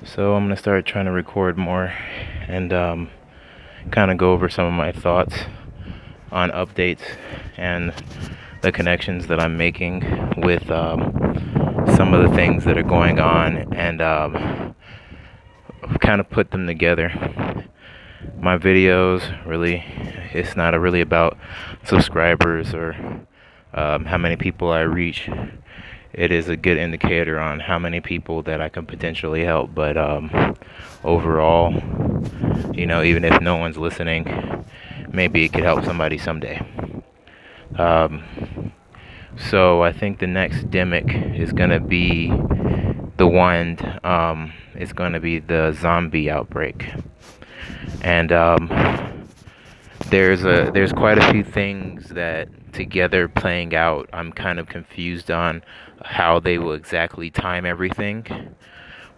So I'm gonna start trying to record more and kind of go over some of my thoughts on updates and the connections that I'm making with some of the things that are going on, and kind of put them together. My videos really, it's not really about subscribers or how many people I reach. It is a good indicator on how many people that I can potentially help, but overall, even if no one's listening, maybe it could help somebody someday. So I think the next Demic is gonna be the one. It's gonna be the zombie outbreak, and there's quite a few things that together playing out. I'm kind of confused on how they will exactly time everything,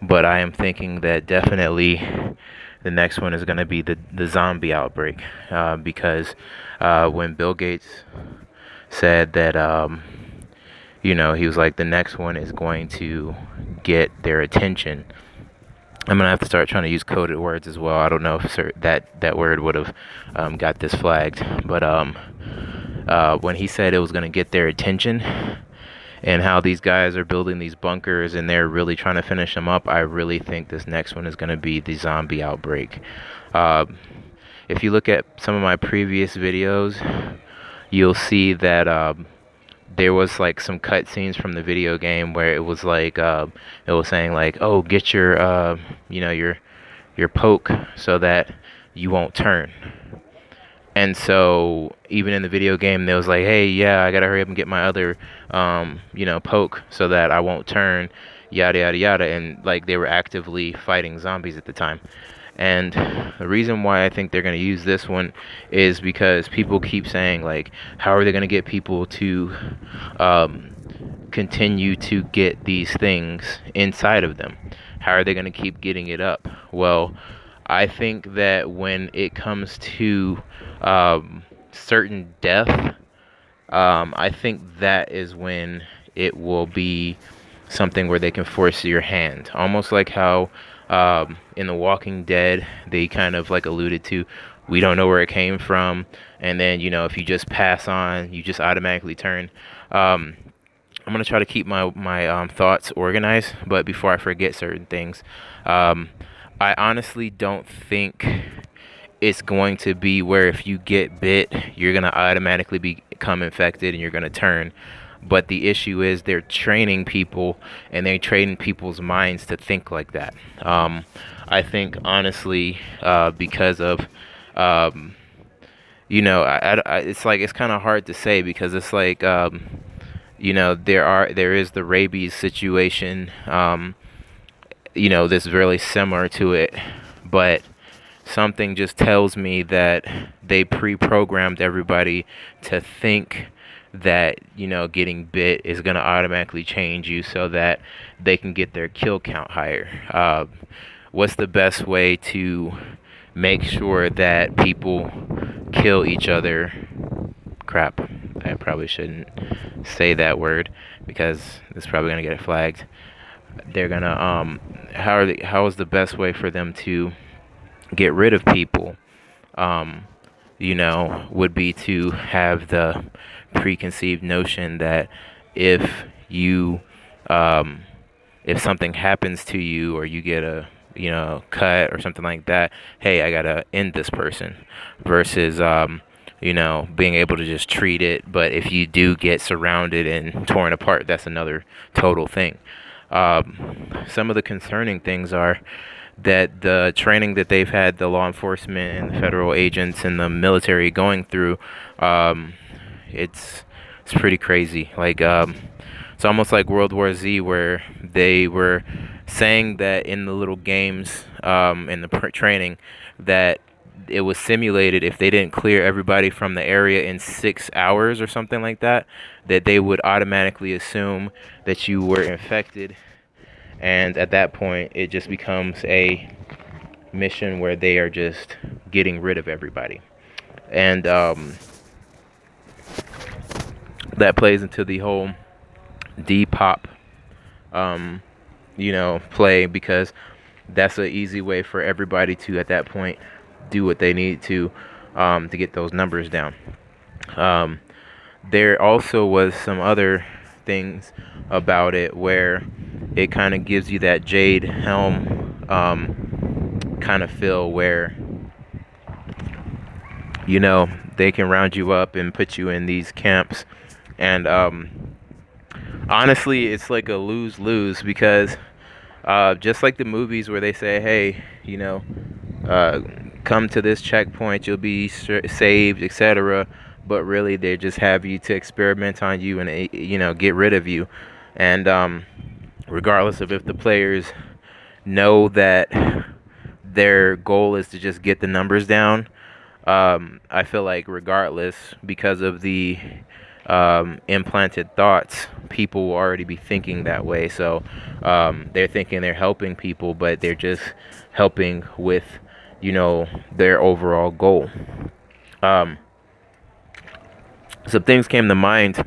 but I am thinking that definitely the next one is going to be the zombie outbreak, because when Bill Gates said that he was like, the next one is going to get their attention. I'm gonna have to start trying to use coded words as well. I don't know if that word would have got this flagged, but when he said it was gonna get their attention, and how these guys are building these bunkers and they're really trying to finish them up, I really think this next one is gonna be the zombie outbreak. If you look at some of my previous videos, you'll see that there was like some cutscenes from the video game where it was like it was saying like, oh, get your your poke so that you won't turn. And so even in the video game, they was like, hey, yeah, I gotta hurry up and get my other poke so that I won't turn, yada yada yada. And like, they were actively fighting zombies at the time. And the reason why I think they're going to use this one is because people keep saying, like, how are they going to get people to continue to get these things inside of them? How are they going to keep getting it up? Well, I think that when it comes to certain death, I think that is when it will be something where they can force your hand. Almost like how in The Walking Dead, they kind of like alluded to, we don't know where it came from, and then if you just pass on, you just automatically turn. I'm gonna try to keep my thoughts organized, but before I forget certain things, I honestly don't think it's going to be where if you get bit, you're gonna automatically become infected and you're gonna turn. But the issue is they're training people, and they're training people's minds to think like that. I think honestly, because of it's like, it's kind of hard to say, because it's like there is the rabies situation, that's really similar to it, but something just tells me that they pre-programmed everybody to think that getting bit is going to automatically change you so that they can get their kill count higher. What's the best way to make sure that people kill each other? Crap, I probably shouldn't say that word, because it's probably going to get it flagged. They're gonna how is the best way for them to get rid of people, would be to have the preconceived notion that if you if something happens to you, or you get a cut or something like that, hey, I gotta end this person, versus being able to just treat it. But if you do get surrounded and torn apart, that's another total thing. Some of the concerning things are that the training that they've had the law enforcement and the federal agents and the military going through, it's pretty crazy. Like, it's almost like World War Z, where they were saying that in the little games, in the training, that it was simulated if they didn't clear everybody from the area in 6 hours or something like that, that they would automatically assume that you were infected. And at that point, it just becomes a mission where they are just getting rid of everybody. And that plays into the whole Depop, play, because that's an easy way for everybody to, at that point, do what they need to get those numbers down. Um, there also was some other things about it where it kind of gives you that Jade Helm kind of feel where, they can round you up and put you in these camps. And honestly, it's like a lose-lose because just like the movies where they say, hey, uh, come to this checkpoint, you'll be saved, etc. But really, they just have you to experiment on you and, get rid of you. And regardless of if the players know that their goal is to just get the numbers down, I feel like regardless, because of the implanted thoughts, people will already be thinking that way. So they're thinking they're helping people, but they're just helping with, their overall goal. Some things came to mind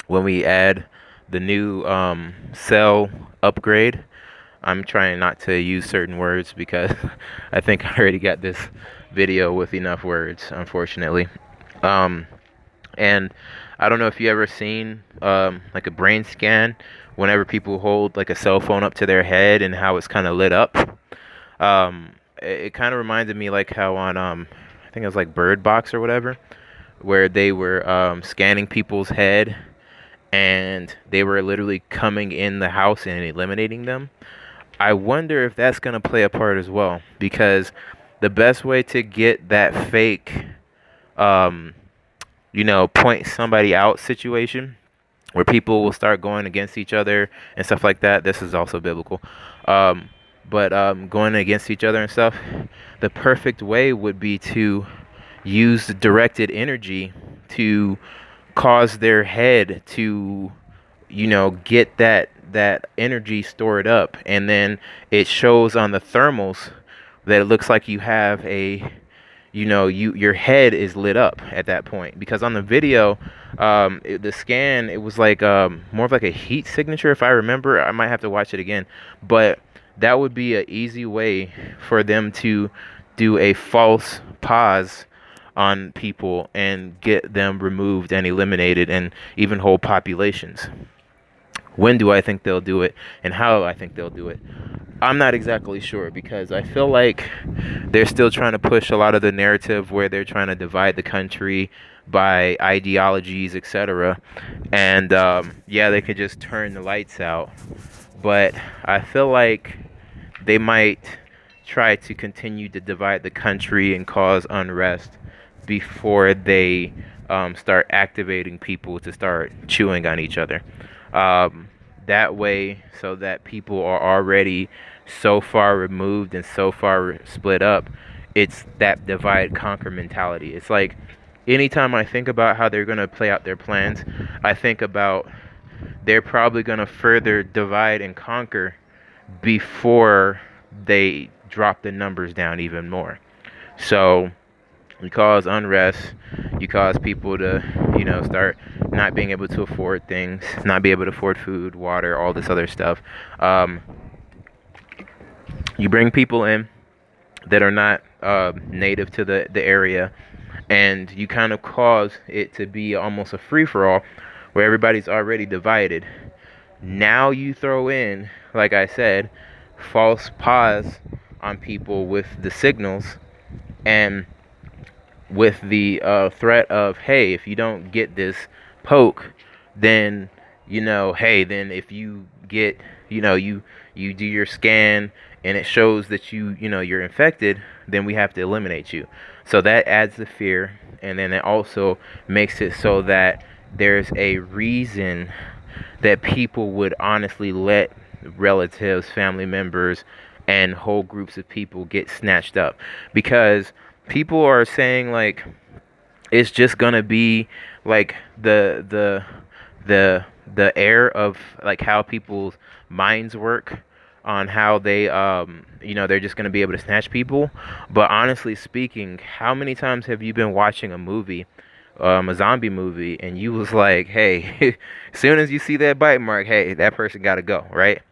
when we add the new cell upgrade. I'm trying not to use certain words because I think I already got this video with enough words, unfortunately. And I don't know if you ever seen like a brain scan whenever people hold like a cell phone up to their head and how it's kind of lit up. It kind of reminded me like how on I think it was like Bird Box or whatever, where they were scanning people's head and they were literally coming in the house and eliminating them. I wonder if that's going to play a part as well, because the best way to get that fake, point somebody out situation where people will start going against each other and stuff like that. This is also biblical. But going against each other and stuff, the perfect way would be to use directed energy to cause their head to, get that energy stored up, and then it shows on the thermals that it looks like you have your head is lit up at that point. Because on the video, the scan, it was like more of like a heat signature, if I remember. I might have to watch it again, but that would be an easy way for them to do a false pause on people and get them removed and eliminated, and even whole populations. When do I think they'll do it, and how I think they'll do it? I'm not exactly sure, because I feel like they're still trying to push a lot of the narrative where they're trying to divide the country by ideologies, etc. And yeah, they could just turn the lights out, but I feel like they might try to continue to divide the country and cause unrest before they start activating people to start chewing on each other. That way, so that people are already so far removed and so far split up, it's that divide conquer mentality. It's like anytime I think about how they're going to play out their plans, I think about they're probably going to further divide and conquer before they drop the numbers down even more. So you cause unrest, you cause people to, start not being able to afford things, not be able to afford food, water, all this other stuff. You bring people in that are not native to the area, and you kind of cause it to be almost a free-for-all where everybody's already divided. Now you throw in, like I said, false pause on people with the signals, and with the threat of, hey, if you don't get this poke, then hey, then if you get, you do your scan and it shows that you're infected, then we have to eliminate you. So that adds the fear, and then it also makes it so that there's a reason that people would honestly let relatives, family members, and whole groups of people get snatched up, because people are saying like it's just gonna be like the air of like how people's minds work on how they they're just gonna be able to snatch people. But honestly speaking, how many times have you been watching a movie, a zombie movie, and you was like, hey, as soon as you see that bite mark, hey, that person gotta go, right?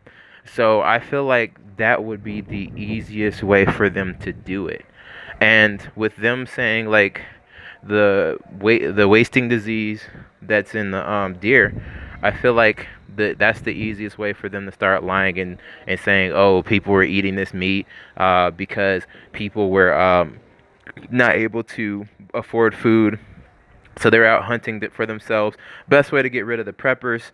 So I feel like that would be the easiest way for them to do it. And with them saying like the wasting disease that's in the deer, I feel like that's the easiest way for them to start lying and saying, oh, people were eating this meat because people were not able to afford food, so they're out hunting for themselves. Best way to get rid of the preppers.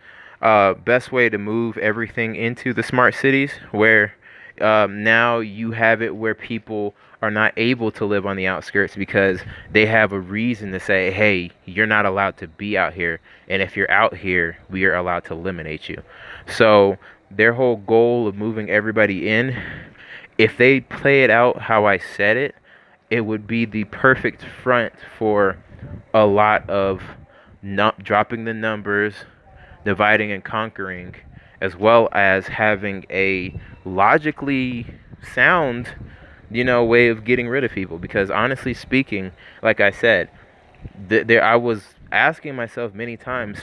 Best way to move everything into the smart cities, where now you have it where people are not able to live on the outskirts because they have a reason to say, hey, you're not allowed to be out here. And if you're out here, we are allowed to eliminate you. So their whole goal of moving everybody in, if they play it out how I said it, it would be the perfect front for a lot of not dropping the numbers, dividing and conquering, as well as having a logically sound, way of getting rid of people. Because honestly speaking, like I said, there I was asking myself many times,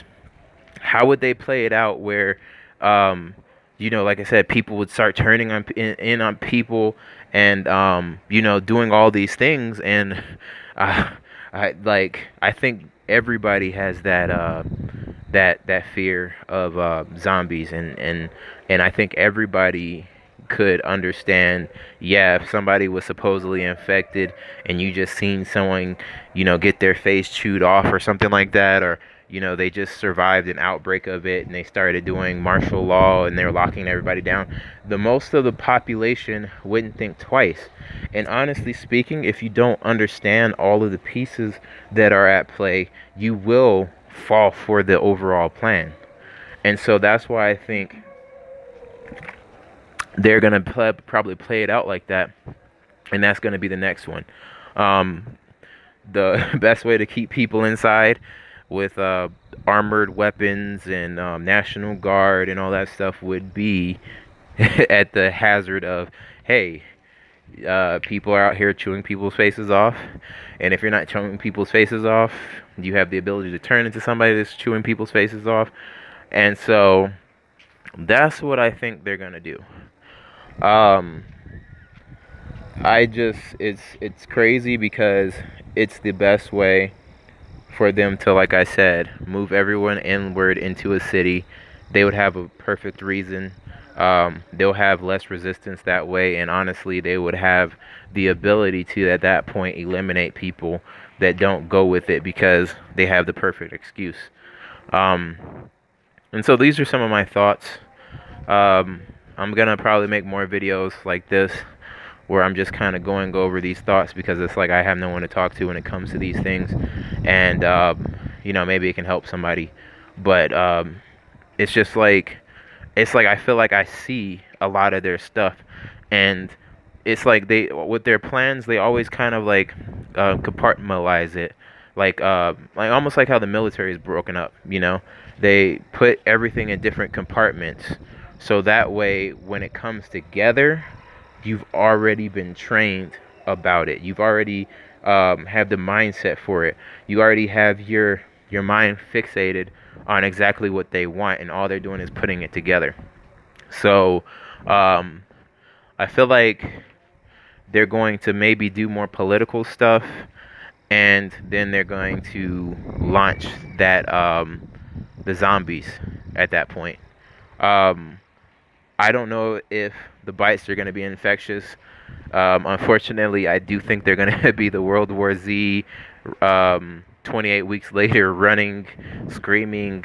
how would they play it out where, like I said, people would start turning in on people and, doing all these things. And uh, I think everybody has that fear of zombies, and I think everybody could understand, yeah, if somebody was supposedly infected and you just seen someone, get their face chewed off or something like that, or they just survived an outbreak of it and they started doing martial law and they're locking everybody down, the most of the population wouldn't think twice. And honestly speaking, if you don't understand all of the pieces that are at play, you will fall for the overall plan. And so that's why I think they're going to probably play it out like that. And that's going to be the next one. The best way to keep people inside with armored weapons and National Guard and all that stuff would be at the hazard of, hey, people are out here chewing people's faces off. And if you're not chewing people's faces off, you have the ability to turn into somebody that's chewing people's faces off. And so that's what I think they're going to do. It's crazy because it's the best way for them to, like I said, move everyone inward into a city. They would have a perfect reason. They'll have less resistance that way, and honestly, they would have the ability to, at that point, eliminate people that don't go with it because they have the perfect excuse. And so these are some of my thoughts. I'm gonna probably make more videos like this where I'm just kind of going over these thoughts, because it's like I have no one to talk to when it comes to these things, and maybe it can help somebody. But it's just like, I feel like I see a lot of their stuff, and it's like they, with their plans, they always kind of like compartmentalize it, like almost like how the military is broken up. They put everything in different compartments, so that way when it comes together, you've already been trained about it. You've already have the mindset for it. You already have your mind fixated on exactly what they want, and all they're doing is putting it together. So I feel like they're going to maybe do more political stuff, and then they're going to launch that the zombies at that point. I don't know if the bites are going to be infectious. Unfortunately, I do think they're going to be the World War Z 28 weeks later running, screaming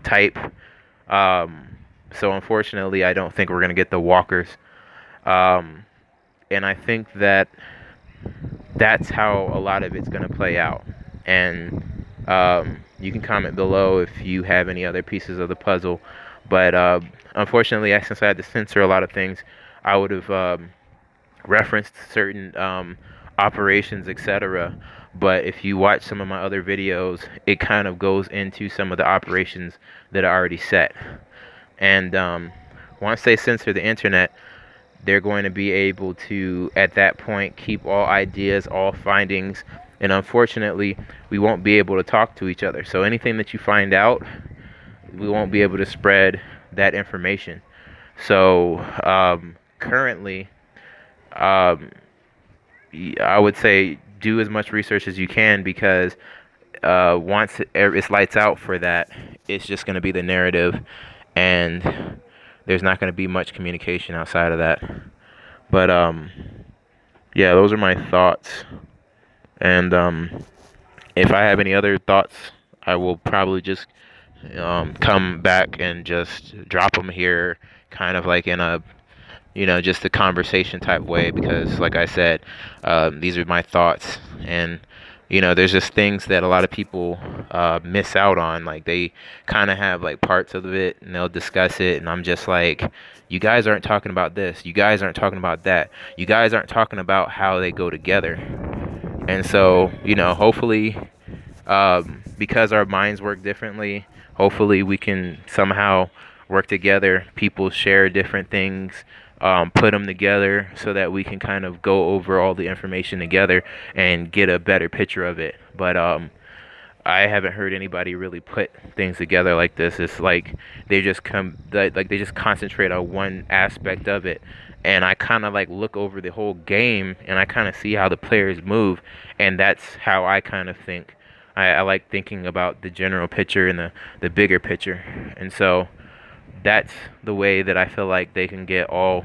type. So unfortunately, I don't think we're going to get the walkers. And I think that that's how a lot of it's going to play out. And you can comment below if you have any other pieces of the puzzle. But unfortunately, since I had to censor a lot of things, I would have referenced certain operations, etc. But if you watch some of my other videos, it kind of goes into some of the operations that are already set. And once they censor the internet, they're going to be able to, at that point, keep all ideas, all findings, and unfortunately, we won't be able to talk to each other. So anything that you find out, we won't be able to spread that information. So currently, um, I would say do as much research as you can, because once it's lights out for that, it's just going to be the narrative, and there's not going to be much communication outside of that. But yeah, those are my thoughts. And if I have any other thoughts, I will probably just come back and just drop them here, kind of like in a just a conversation type way, because like I said, these are my thoughts. And there's just things that a lot of people miss out on. Like, they kind of have like parts of it and they'll discuss it, and I'm just like, you guys aren't talking about this, you guys aren't talking about that, you guys aren't talking about how they go together. And so, hopefully, because our minds work differently, hopefully we can somehow work together. People share different things, put them together so that we can kind of go over all the information together and get a better picture of it. But I haven't heard anybody really put things together like this. It's like they just they just concentrate on one aspect of it. And I kind of like look over the whole game, and I kind of see how the players move, and that's how I kind of think. I like thinking about the general picture and the bigger picture. And so that's the way that I feel like they can get all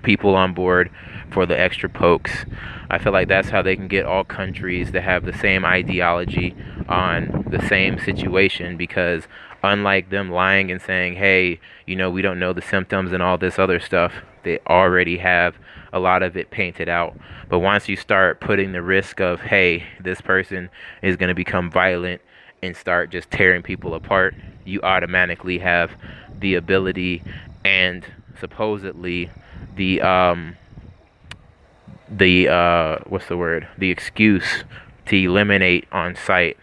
people on board for the extra pokes. I feel like that's how they can get all countries to have the same ideology on the same situation, because unlike them lying and saying, hey, we don't know the symptoms and all this other stuff, they already have a lot of it painted out. But once you start putting the risk of, hey, this person is going to become violent and start just tearing people apart, you automatically have the ability and supposedly the what's the word? The excuse to eliminate on site,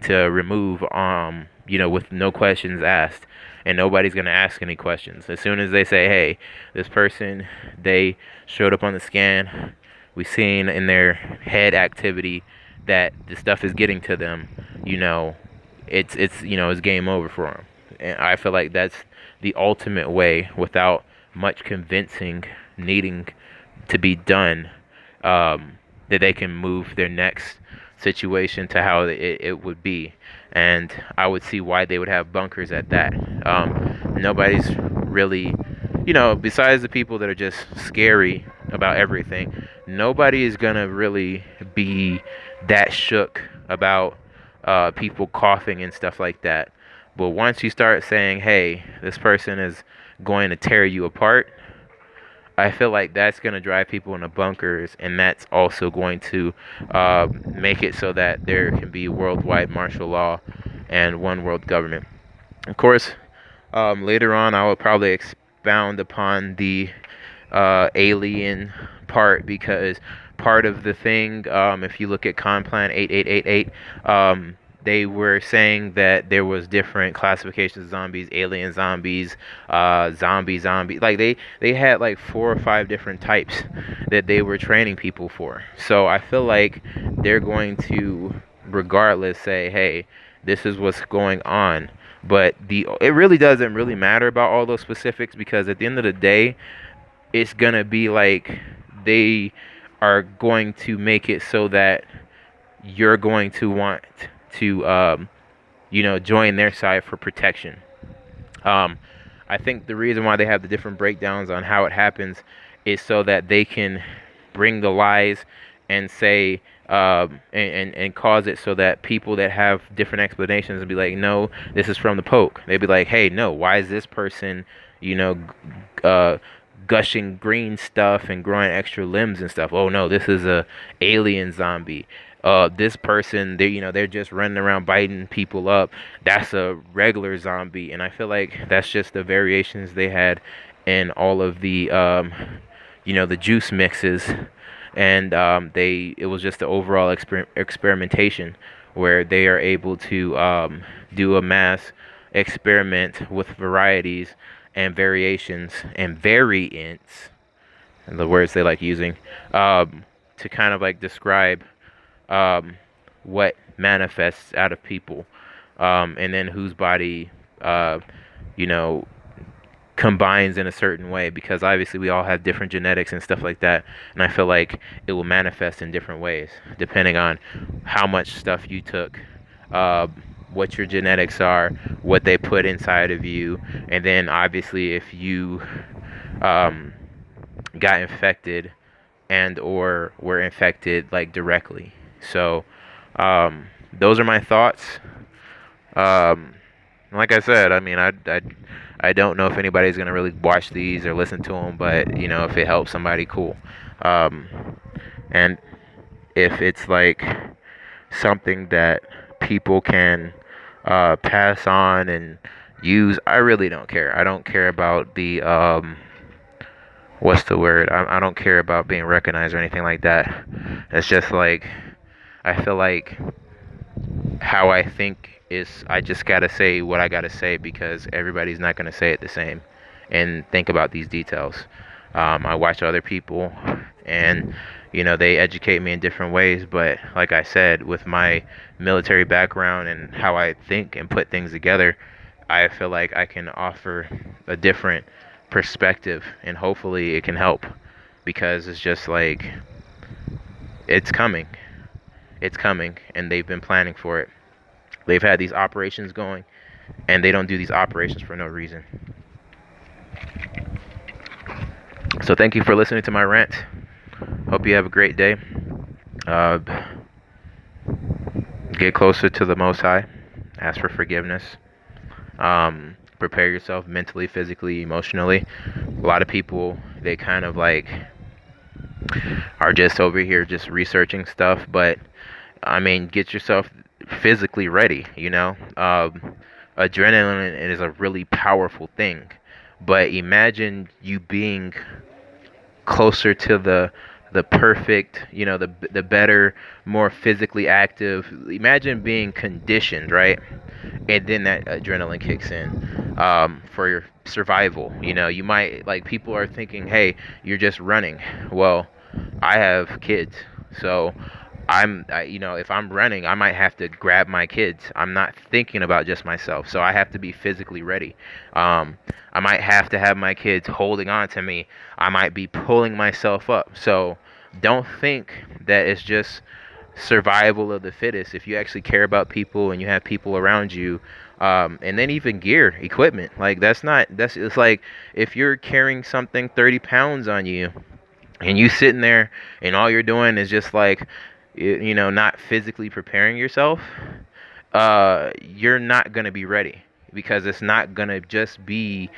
to remove with no questions asked, and nobody's gonna ask any questions. As soon as they say, hey, this person, they showed up on the scan, we seen in their head activity that the stuff is getting to them, it's game over for them. And I feel like that's the ultimate way, without much convincing needing to be done, that they can move their next situation to how it would be. And I would see why they would have bunkers at that. Nobody's really, besides the people that are just scary about everything, nobody is gonna really be that shook about people coughing and stuff like that. But once you start saying, hey, this person is going to tear you apart, I feel like that's going to drive people into bunkers, and that's also going to make it so that there can be worldwide martial law and one world government. Of course, later on, I will probably expound upon the alien part, because part of the thing, if you look at Complan 8888, they were saying that there was different classifications of zombies: alien zombies, zombie. Like they had like 4 or 5 different types that they were training people for. So I feel like they're going to, regardless, say, hey, this is what's going on. But it really doesn't really matter about all those specifics, because at the end of the day, it's gonna be like they are going to make it so that you're going to want to join their side for protection. I think the reason why they have the different breakdowns on how it happens is so that they can bring the lies and say and cause it so that people that have different explanations will be like, no, this is from the poke. They'd be like, hey, no, why is this person gushing green stuff and growing extra limbs and stuff? Oh no, this is a alien zombie. This person, they're just running around biting people up, that's a regular zombie. And I feel like that's just the variations they had in all of the the juice mixes. And it was just the overall experimentation, where they are able to do a mass experiment with varieties and variations and variants, and the words they like using, to kind of like describe what manifests out of people, and then whose body, you know, combines in a certain way, because obviously we all have different genetics and stuff like that, and I feel like it will manifest in different ways depending on how much stuff you took, uh, what your genetics are, what they put inside of you, and then obviously if you um, got infected and or were infected like directly. So those are my thoughts. um, like I said, I mean, I don't know if anybody's gonna really watch these or listen to them, but you know, if it helps somebody, cool. Um, and if it's like something that people can pass on and use, I really don't care. I don't care about the what's the word? I don't care about being recognized or anything like that. It's just like I feel like how I think is, I just gotta say what I gotta say because everybody's not gonna say it the same and think about these details. I watch other people and you know, they educate me in different ways, but like I said, with my military background and how I think and put things together, I feel like I can offer a different perspective and hopefully it can help, because it's just like it's coming. It's coming and they've been planning for it. They've had these operations going, and they don't do these operations for no reason. So thank you for listening to my rant. Hope you have a great day. Uh, get closer to the Most High. Ask for forgiveness. Prepare yourself mentally, physically, emotionally. A lot of people, they kind of like are just over here just researching stuff, but I mean, get yourself physically ready, you know. Adrenaline is a really powerful thing, but imagine you being closer to the perfect, you know, the better, more physically active. Imagine being conditioned, right? And then that adrenaline kicks in for your survival. You know, you might, like, people are thinking, hey, you're just running. Well, I have kids, so you know, if I'm running, I might have to grab my kids. I'm not thinking about just myself, so I have to be physically ready. I might have to have my kids holding on to me. I might be pulling myself up. So don't think that it's just survival of the fittest. If you actually care about people and you have people around you, and then even gear, equipment, like it's like if you're carrying something 30 pounds on you and you sitting there and all you're doing is just like, you know, not physically preparing yourself, you're not going to be ready, because it's not going to just be,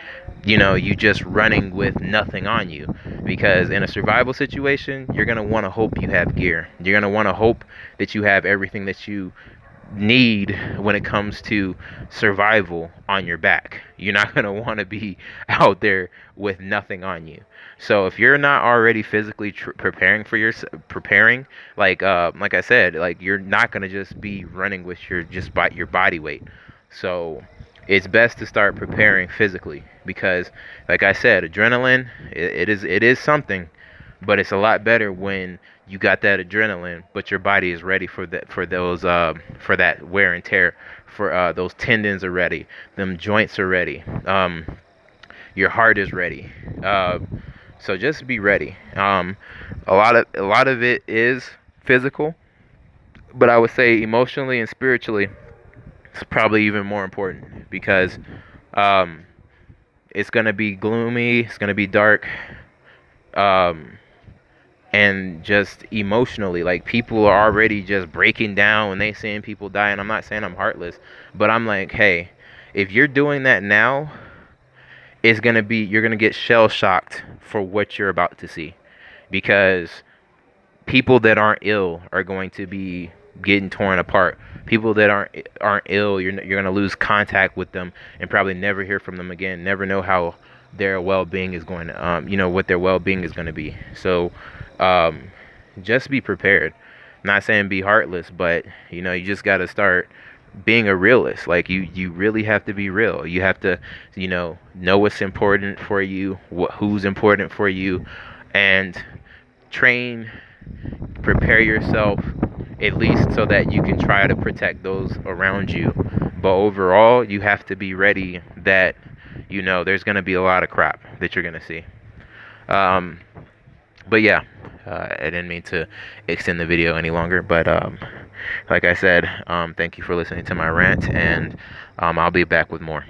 you know, you just running with nothing on you. Because in a survival situation, you're going to want to hope you have gear. You're going to want to hope that you have everything that you need when it comes to survival on your back. You're not going to want to be out there with nothing on you. So if you're not already physically preparing for like I said, like, you're not going to just be running with your body weight. So it's best to start preparing physically, because like I said, adrenaline, it is something, but it's a lot better when you got that adrenaline, but your body is ready for that, for that wear and tear, for those tendons are ready, them joints are ready, your heart is ready. So just be ready. A lot of it is physical, but I would say emotionally and spiritually, it's probably even more important, because it's gonna be gloomy, it's gonna be dark. And just emotionally, like, people are already just breaking down when they seeing people die. And I'm not saying I'm heartless, but I'm like, hey, if you're doing that now, you're gonna get shell shocked for what you're about to see, because people that aren't ill are going to be getting torn apart. People that aren't ill, you're gonna lose contact with them and probably never hear from them again. Never know how their well-being is going to, you know, what their well-being is going to be. So just be prepared. I'm not saying be heartless, but you know, you just got to start being a realist. Like, you really have to be real. You have to, you know what's important for you, who's important for you, and train, prepare yourself, at least so that you can try to protect those around you. But overall, you have to be ready that you know there's going to be a lot of crap that you're going to see. But yeah, I didn't mean to extend the video any longer, but like I said, thank you for listening to my rant, and I'll be back with more.